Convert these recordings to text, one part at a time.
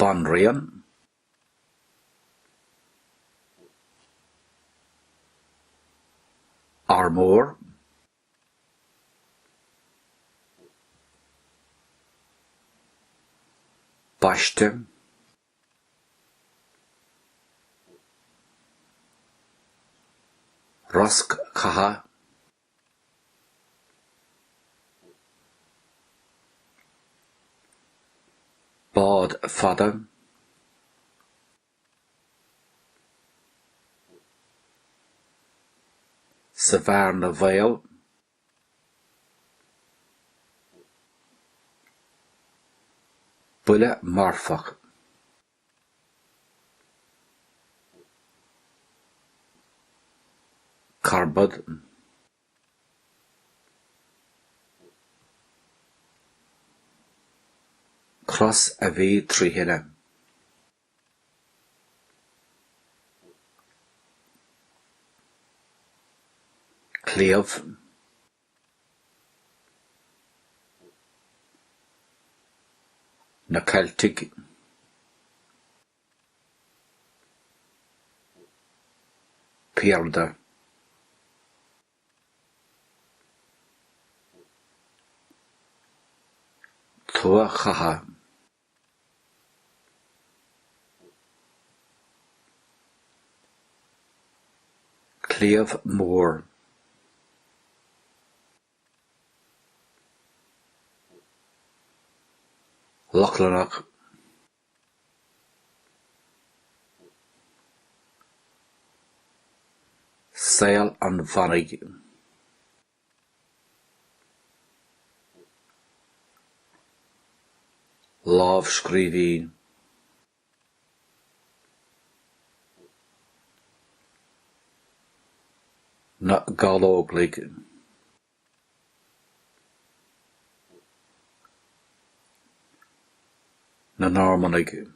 Banrian, Armor, Bashte, Rusk Kaha, Bod Fada, Savarna Vale, Bulle Marfach, Carbod, Cross Avi Trihina, Cleov, na Celtic, Pierda, Tua Chaha, Cleov Moor, Lochlanach, Sail and Vanig, Love Skrivi, na Galoglig, na Normanig,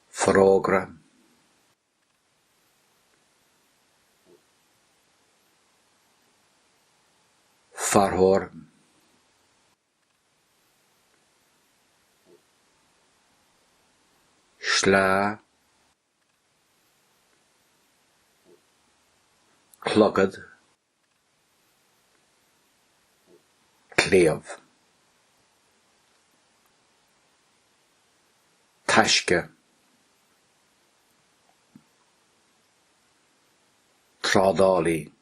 Frogra, Farhor, Schla, Clogad, Cleov, Tashka, Tradali,